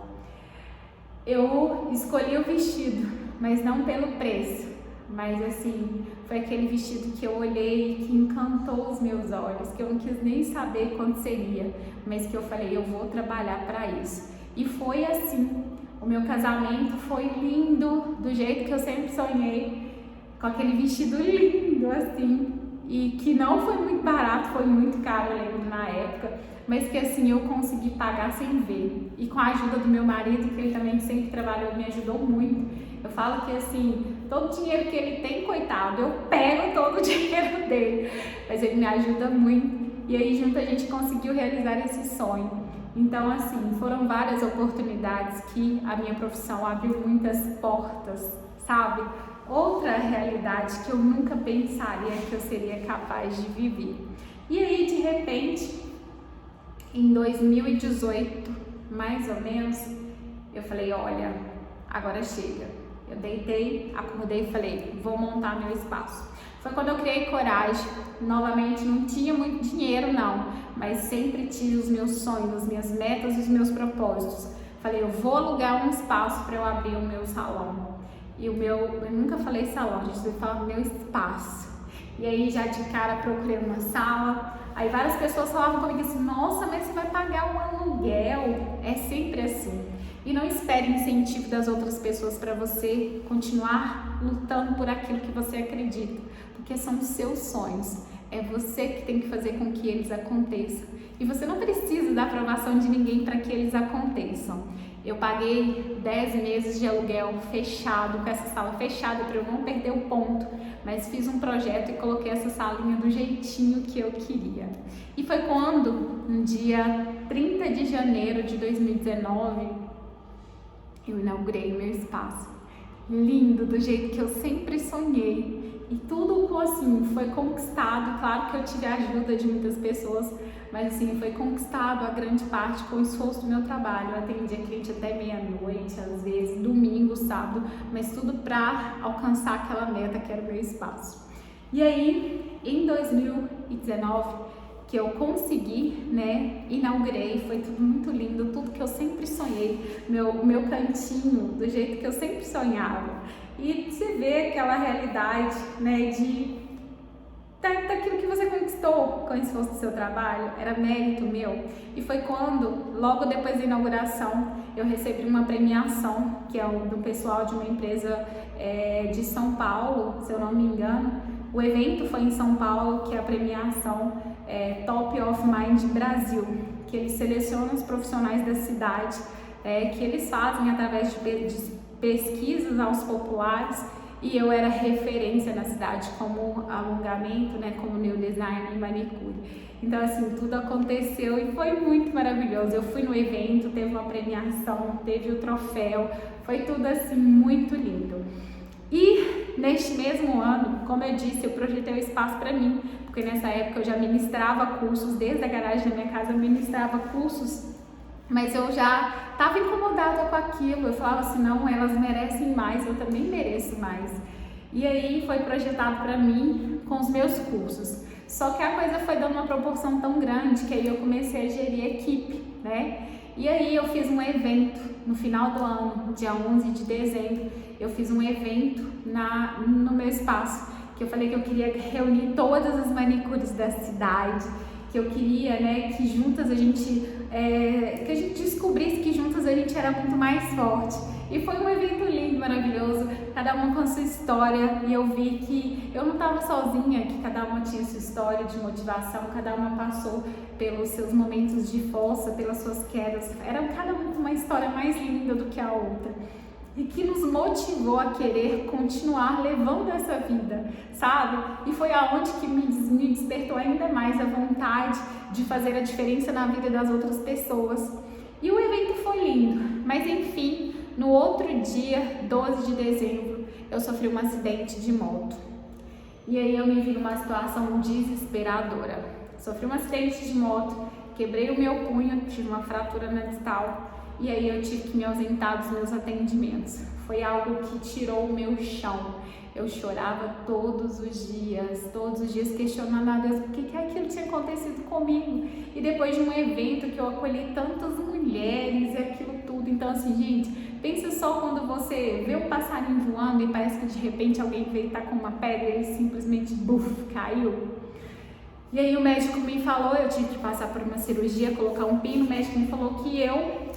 Eu escolhi o vestido, mas não pelo preço, mas assim, foi aquele vestido que eu olhei, que encantou os meus olhos, que eu não quis nem saber quanto seria, mas que eu falei, eu vou trabalhar para isso. E foi assim, o meu casamento foi lindo, do jeito que eu sempre sonhei, com aquele vestido lindo assim, e que não foi muito barato, foi muito caro, eu lembro na época, mas que assim eu consegui pagar sem ver. E com a ajuda do meu marido, que ele também sempre trabalhou, me ajudou muito. Eu falo que assim, todo o dinheiro que ele tem, coitado, eu pego todo o dinheiro dele, mas ele me ajuda muito. E aí junto a gente conseguiu realizar esse sonho. Então assim, foram várias oportunidades que a minha profissão abriu muitas portas, sabe? Outra realidade que eu nunca pensaria que eu seria capaz de viver. E aí, de repente, em 2018, mais ou menos, eu falei, olha, agora chega. Eu deitei, acordei e falei, vou montar meu espaço. Foi quando eu criei coragem. Novamente, não tinha muito dinheiro não, mas sempre tive os meus sonhos, as minhas metas e os meus propósitos. Falei, eu vou alugar um espaço para eu abrir o meu salão. E eu nunca falei salão, gente, eu falo meu espaço. E aí já de cara procurei uma sala. Aí várias pessoas falavam comigo assim, nossa, mas você vai pagar um aluguel? É sempre assim. E não espere incentivo das outras pessoas para você continuar lutando por aquilo que você acredita, porque são os seus sonhos. É você que tem que fazer com que eles aconteçam. E você não precisa da aprovação de ninguém para que eles aconteçam. Eu paguei 10 meses de aluguel fechado, com essa sala fechada para eu não perder o ponto, mas fiz um projeto e coloquei essa salinha do jeitinho que eu queria. E foi quando, no dia 30 de janeiro de 2019, eu inaugurei o meu espaço. Lindo, do jeito que eu sempre sonhei. E tudo assim, foi conquistado, claro que eu tive a ajuda de muitas pessoas, mas assim, foi conquistado a grande parte com o esforço do meu trabalho. Eu atendia cliente até meia-noite, às vezes, domingo, sábado, mas tudo para alcançar aquela meta que era o meu espaço. E aí, em 2019, que eu consegui, né, inaugurei, foi tudo muito lindo, tudo que eu sempre sonhei, meu cantinho, do jeito que eu sempre sonhava. E você vê aquela realidade, né, daquilo que você conquistou com o esforço do seu trabalho, era mérito meu. E foi quando, logo depois da inauguração, eu recebi uma premiação, que é do pessoal de uma empresa de São Paulo, se eu não me engano. O evento foi em São Paulo, que é a premiação Top of Mind Brasil, que eles selecionam os profissionais da cidade, que eles fazem através de pesquisas aos populares, e eu era referência na cidade como alongamento, né, como neodesign e manicure. Então assim, tudo aconteceu e foi muito maravilhoso. Eu fui no evento, teve uma premiação, teve o troféu, foi tudo assim muito lindo. E neste mesmo ano, como eu disse, eu projetei um espaço para mim, porque nessa época eu já ministrava cursos, desde a garagem da minha casa eu ministrava cursos, mas eu já estava incomodada com aquilo. Eu falava assim, não, elas merecem mais, eu também mereço mais. E aí foi projetado para mim com os meus cursos. Só que a coisa foi dando uma proporção tão grande que aí eu comecei a gerir equipe, né? E aí eu fiz um evento no final do ano, dia 11 de dezembro, eu fiz um evento no meu espaço, que eu falei que eu queria reunir todas as manicures da cidade, que eu queria, né, que juntas a gente descobrisse que juntas a gente era muito mais forte. E foi um evento lindo, maravilhoso, cada uma com a sua história, e eu vi que eu não estava sozinha, que cada uma tinha sua história de motivação, cada uma passou pelos seus momentos de força, pelas suas quedas, era cada uma com uma história mais linda do que a outra. e que nos motivou a querer continuar levando essa vida, sabe? E foi aonde que me despertou ainda mais a vontade de fazer a diferença na vida das outras pessoas. E o evento foi lindo, mas enfim, no outro dia, 12 de dezembro, eu sofri um acidente de moto. E aí eu me vi numa situação desesperadora. Sofri um acidente de moto, quebrei o meu punho, tive uma fratura na distal e aí eu tive que me ausentar dos meus atendimentos. Foi algo que tirou o meu chão. Eu chorava todos os dias questionando a Deus por que aquilo tinha acontecido comigo. E depois de um evento que eu acolhi tantas mulheres e aquilo tudo. Então assim, gente, pensa só quando você vê um passarinho voando e parece que de repente alguém veio estar com uma pedra e ele simplesmente caiu. E aí o médico me falou, eu tive que passar por uma cirurgia, colocar um pino, o médico me falou que eu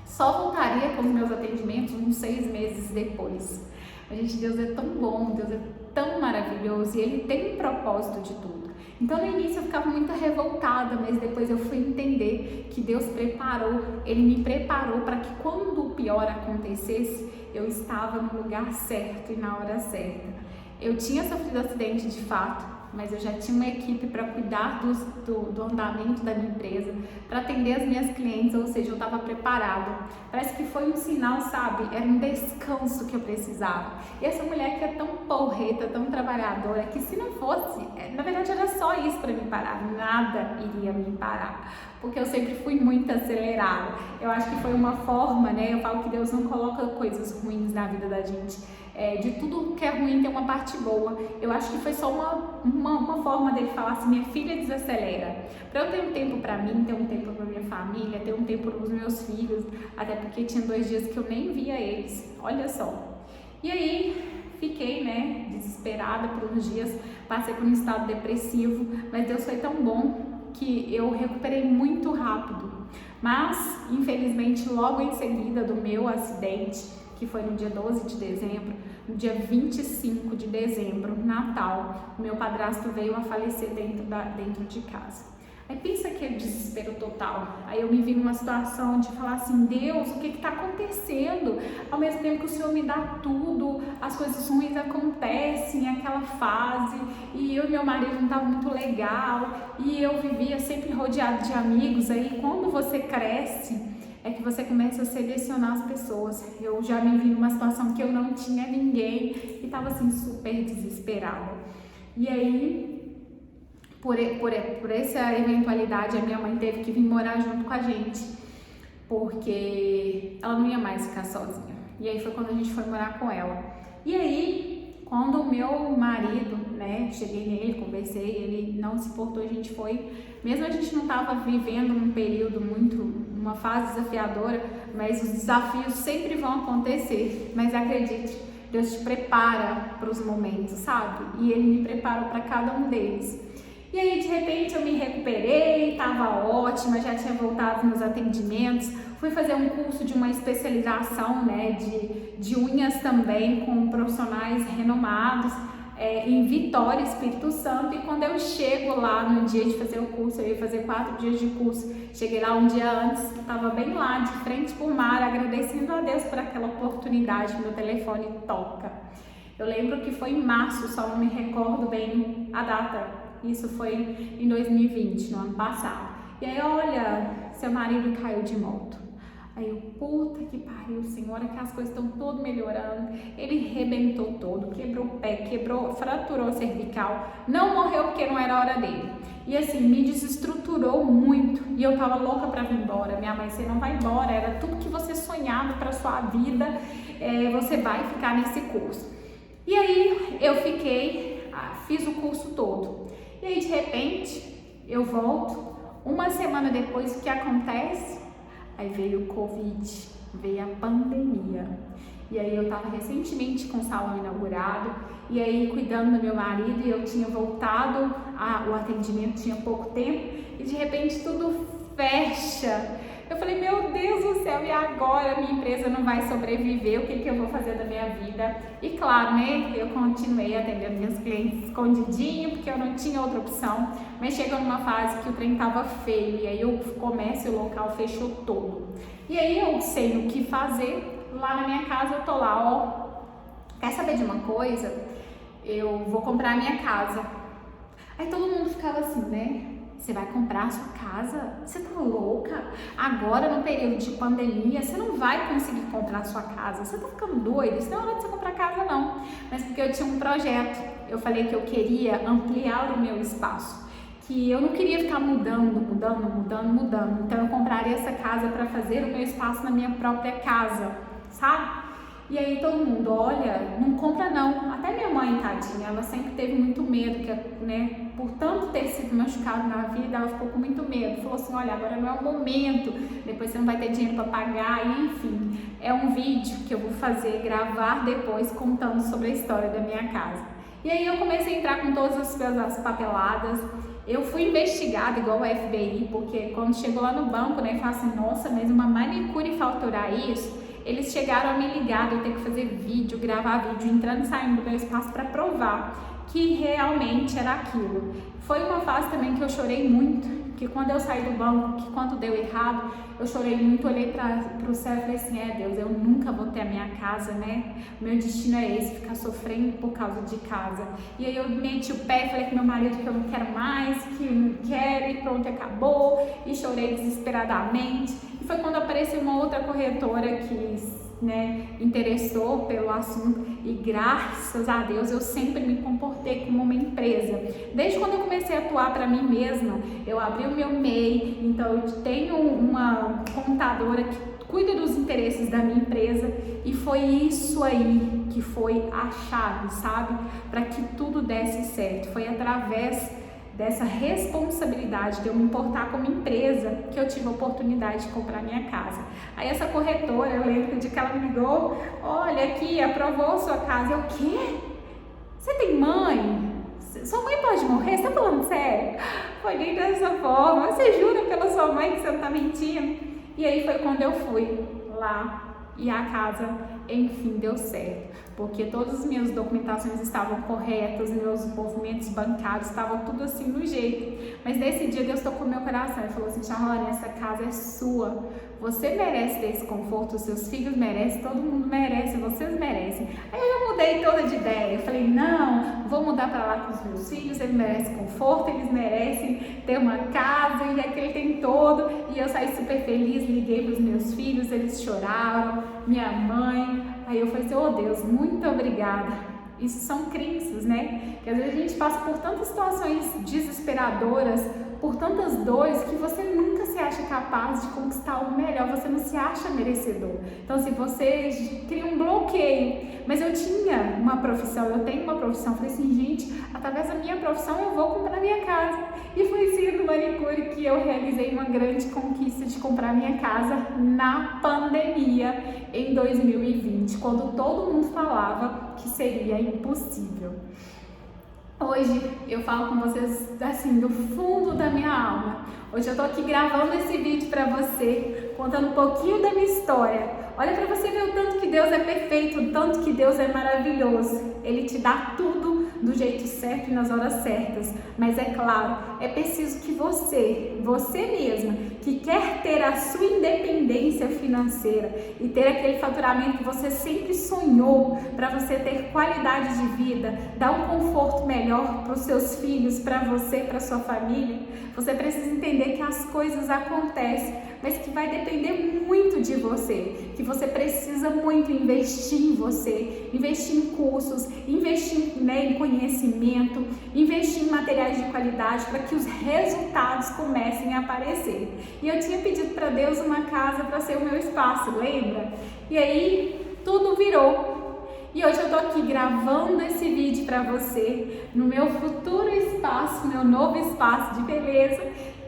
só voltaria com os meus atendimentos uns 6 meses depois. Mas, gente, Deus é tão bom, Deus é tão maravilhoso e Ele tem um propósito de tudo. Então, no início eu ficava muito revoltada, mas depois eu fui entender que Deus preparou, Ele me preparou para que quando o pior acontecesse, eu estava no lugar certo e na hora certa. Eu tinha sofrido acidente de fato, mas eu já tinha uma equipe para cuidar do andamento da minha empresa, para atender as minhas clientes, ou seja, eu estava preparada. Parece que foi um sinal, sabe? Era um descanso que eu precisava. E essa mulher que é tão porreta, tão trabalhadora, que se não fosse, na verdade era só isso para me parar, nada iria me parar, porque eu sempre fui muito acelerada. Eu acho que foi uma forma, né? Eu falo que Deus não coloca coisas ruins na vida da gente. De tudo que é ruim tem uma parte boa. Eu acho que foi só uma forma dele falar assim: minha filha, desacelera. Para eu ter um tempo para mim, ter um tempo para minha família, ter um tempo para os meus filhos, até porque tinha 2 dias que eu nem via eles. Olha só. E aí fiquei, né, desesperada por uns dias, passei por um estado depressivo, mas Deus foi tão bom que eu recuperei muito rápido. Mas, infelizmente, logo em seguida do meu acidente, que foi no dia 12 de dezembro, no dia 25 de dezembro, Natal, o meu padrasto veio a falecer dentro de casa. Aí pensa que é desespero total. Aí eu me vi numa situação de falar assim: Deus, o que está acontecendo? Ao mesmo tempo que o Senhor me dá tudo, as coisas ruins acontecem, aquela fase, e eu e meu marido não estava muito legal, e eu vivia sempre rodeado de amigos. Aí quando você cresce, é que você começa a selecionar as pessoas. Eu já me vi numa situação que eu não tinha ninguém e estava assim super desesperada. E aí, por essa eventualidade, a minha mãe teve que vir morar junto com a gente, porque ela não ia mais ficar sozinha. E aí foi quando a gente foi morar com ela. E aí, quando o meu marido, né, cheguei nele, conversei, ele não se importou, a gente foi, mesmo a gente não estava vivendo um período uma fase desafiadora, mas os desafios sempre vão acontecer, mas acredite, Deus te prepara para os momentos, sabe? E Ele me preparou para cada um deles. E aí, de repente, eu me recuperei, estava ótima, já tinha voltado aos meus atendimentos, fui fazer um curso de uma especialização, né, de unhas também, com profissionais renomados, em Vitória, Espírito Santo. E quando eu chego lá no dia de fazer o curso, eu ia fazer 4 dias de curso, cheguei lá um dia antes, estava bem lá, de frente para o mar, agradecendo a Deus por aquela oportunidade, meu telefone toca. Eu lembro que foi em março, só não me recordo bem a data. Isso foi em 2020, no ano passado. E aí, olha, seu marido caiu de moto. Aí eu, puta que pariu, Senhor, é que as coisas estão todas melhorando. Ele rebentou todo, quebrou o pé, fraturou a cervical. Não morreu porque não era hora dele. E assim, me desestruturou muito. E eu tava louca pra vir embora. Minha mãe, você não vai embora, era tudo que você sonhava pra sua vida, você vai ficar nesse curso. E aí eu fiz o curso todo. E aí, de repente, eu volto, uma semana depois, o que acontece? Aí veio o Covid, veio a pandemia. E aí eu tava recentemente com o salão inaugurado, e aí cuidando do meu marido, e eu tinha voltado, o atendimento tinha pouco tempo, e de repente tudo fecha. Eu falei, meu Deus do céu, e agora minha empresa não vai sobreviver, o que eu vou fazer da minha vida? E claro, né, eu continuei atendendo meus clientes escondidinho, porque eu não tinha outra opção, mas chegou numa fase que o trem tava feio, e aí o comércio local fechou todo. E aí eu sei o que fazer, lá na minha casa eu tô lá, ó, quer saber de uma coisa? Eu vou comprar a minha casa. Aí todo mundo ficava assim, né? Você vai comprar a sua casa? Você tá louca? Agora, no período de pandemia, você não vai conseguir comprar a sua casa. Você tá ficando doida? Isso não é hora de você comprar casa, não. Mas porque eu tinha um projeto. Eu falei que eu queria ampliar o meu espaço. Que eu não queria ficar mudando. Então, eu compraria essa casa para fazer o meu espaço na minha própria casa, sabe? E aí todo mundo, olha, não compra não. Até minha mãe, tadinha, ela sempre teve muito medo, né, por tanto ter sido machucado na vida, ela ficou com muito medo. Falou assim, olha, agora não é o momento, depois você não vai ter dinheiro para pagar, e enfim. É um vídeo que eu vou fazer, gravar depois, contando sobre a história da minha casa. E aí eu comecei a entrar com todas as papeladas. Eu fui investigada igual o FBI, porque quando chegou lá no banco, né, falou assim, nossa, mas uma manicure faturar isso? Eles chegaram a me ligar, eu ter que fazer vídeo, gravar vídeo, entrando e saindo do meu espaço para provar que realmente era aquilo. Foi uma fase também que eu chorei muito, que quando eu saí do banco, que quando deu errado, eu chorei muito, olhei para o céu e falei assim, Deus, eu nunca vou ter a minha casa, né? Meu destino é esse, ficar sofrendo por causa de casa. E aí eu meti o pé, falei com meu marido que eu não quero mais, que eu não quero, e pronto, acabou, e chorei desesperadamente. E foi quando apareceu uma outra corretora que, né, interessou pelo assunto, e graças a Deus eu sempre me comportei como uma empresa. Desde quando eu comecei a atuar para mim mesma, eu abri o meu MEI, então eu tenho uma contadora que cuida dos interesses da minha empresa, e foi isso aí que foi a chave, sabe, para que tudo desse certo. Foi através dessa responsabilidade de eu me importar como empresa que eu tive a oportunidade de comprar minha casa. Aí essa corretora, eu lembro de que ela me ligou, olha aqui, aprovou sua casa. Eu, o quê? Você tem mãe? Sua mãe pode morrer? Você tá falando sério? Foi nem dessa forma. Você jura pela sua mãe que você não tá mentindo? E aí foi quando eu fui lá e a casa, enfim, deu certo. Porque todas as minhas documentações estavam corretas, meus movimentos bancários estavam tudo assim no jeito. Mas nesse dia Deus tocou meu coração e falou assim, Charlane, essa casa é sua. Você merece ter esse conforto, os seus filhos merecem, todo mundo merece, vocês merecem. Aí eu mudei toda de ideia. Eu falei, não, vou mudar para lá com os meus filhos, eles merecem conforto, eles merecem ter uma casa e aquele tem todo. E eu saí super feliz, liguei para os meus filhos, eles choraram, minha mãe. Aí eu falei assim, oh Deus, muito obrigada. Isso são crenças, né? Que às vezes a gente passa por tantas situações desesperadoras, por tantas dores, que você nunca se acha capaz de conquistar o melhor, você não se acha merecedor. Então, se você cria um bloqueio, mas eu tinha uma profissão, eu tenho uma profissão, eu falei assim, gente, através da minha profissão eu vou comprar minha casa. E foi sendo manicure que eu realizei uma grande conquista de comprar minha casa na pandemia, em 2020, quando todo mundo falava que seria impossível. Hoje eu falo com vocês assim, do fundo da minha alma. Hoje eu tô aqui gravando esse vídeo para você, contando um pouquinho da minha história. Olha para você ver o tanto que Deus é perfeito, o tanto que Deus é maravilhoso. Ele te dá tudo do jeito certo e nas horas certas. Mas é claro, é preciso que você mesma, que quer ter a sua independência financeira e ter aquele faturamento que você sempre sonhou, para você ter qualidade de vida, dar um conforto melhor para os seus filhos, para você, para sua família, você precisa entender que as coisas acontecem, mas que vai depender muito de você, que você precisa muito investir em você, investir em cursos, investir, né, em conhecimento, investir em materiais de qualidade para que os resultados comecem a aparecer. E eu tinha pedido para Deus uma casa para ser o meu espaço, lembra? E aí tudo virou. E hoje eu tô aqui gravando esse vídeo para você no meu futuro espaço, meu novo espaço de beleza,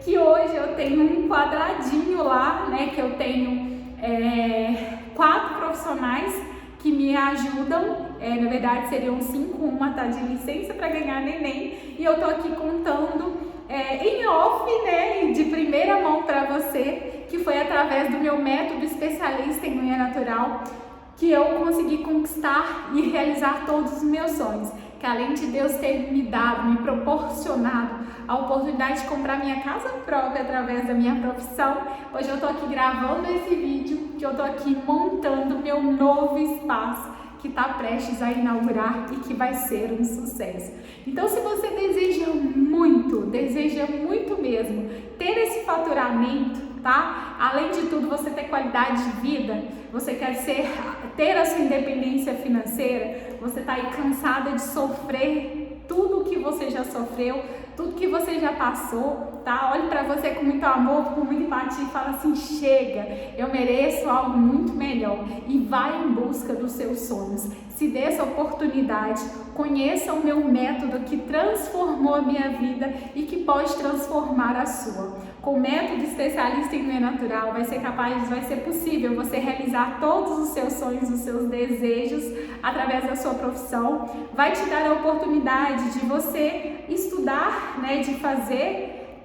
que hoje eu tenho um quadradinho lá, né, que eu tenho 4 profissionais que me ajudam, na verdade seriam 5, uma tá de licença para ganhar neném, e eu tô aqui contando em off, né, de primeira mão para você, que foi através do meu método especialista em unha natural que eu consegui conquistar e realizar todos os meus sonhos. que além de Deus ter me dado, me proporcionado a oportunidade de comprar minha casa própria através da minha profissão, hoje eu tô aqui gravando esse vídeo, que eu tô aqui montando meu novo espaço, que está prestes a inaugurar e que vai ser um sucesso. Então, se você deseja muito mesmo ter esse faturamento, tá? Além de tudo, você ter qualidade de vida, você quer ter a sua independência financeira, você está aí cansada de sofrer tudo que você já sofreu, tudo que você já passou, tá? Olhe para você com muito amor, com muita empatia e fala assim: chega, eu mereço algo muito melhor, e vai em busca dos seus sonhos. Se dê essa oportunidade, conheça o meu método que transformou a minha vida e que pode transformar a sua. Com o método especialista em meio natural, vai ser possível você realizar todos os seus sonhos, os seus desejos através da sua profissão. Vai te dar a oportunidade de você estudar, né, de fazer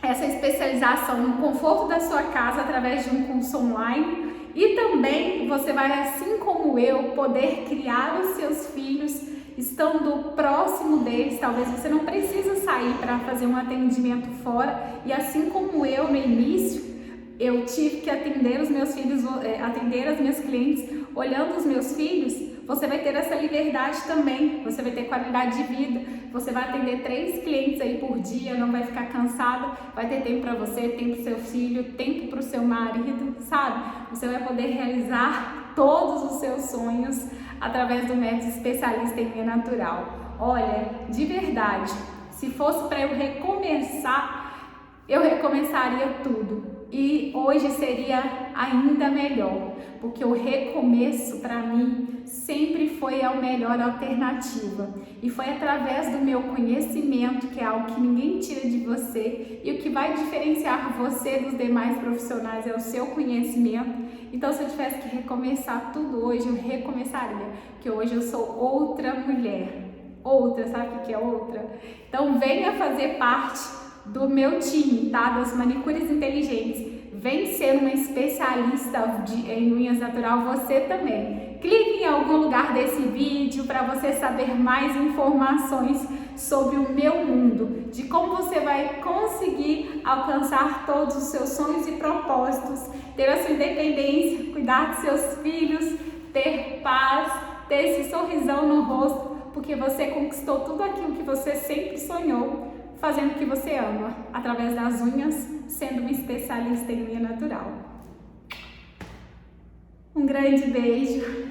essa especialização no conforto da sua casa através de um curso online. E também você vai, assim como eu, poder criar os seus filhos estando próximo deles. Talvez você não precisa sair para fazer um atendimento fora. E assim como eu no início, eu tive que atender os meus filhos, atender as minhas clientes olhando os meus filhos. Você vai ter essa liberdade também, você vai ter qualidade de vida, você vai atender 3 clientes aí por dia, não vai ficar cansada, vai ter tempo para você, tempo para o seu filho, tempo para o seu marido, sabe? Você vai poder realizar todos os seus sonhos através do método especialista em meio natural. Olha, de verdade, se fosse para eu recomeçar, eu recomeçaria tudo. E hoje seria ainda melhor, porque o recomeço para mim sempre foi a melhor alternativa. E foi através do meu conhecimento, que é algo que ninguém tira de você, e o que vai diferenciar você dos demais profissionais é o seu conhecimento. Então, se eu tivesse que recomeçar tudo hoje, eu recomeçaria, porque hoje eu sou outra mulher. Outra, sabe o que é outra? Então, venha fazer parte do meu time, tá? Das manicures inteligentes. Vem ser uma especialista em unhas natural, você também. Clique em algum lugar desse vídeo para você saber mais informações sobre o meu mundo, de como você vai conseguir alcançar todos os seus sonhos e propósitos, ter a sua independência, cuidar dos seus filhos, ter paz, ter esse sorrisão no rosto, porque você conquistou tudo aquilo que você sempre sonhou, fazendo o que você ama, através das unhas, sendo uma especialista em unha natural. Um grande beijo.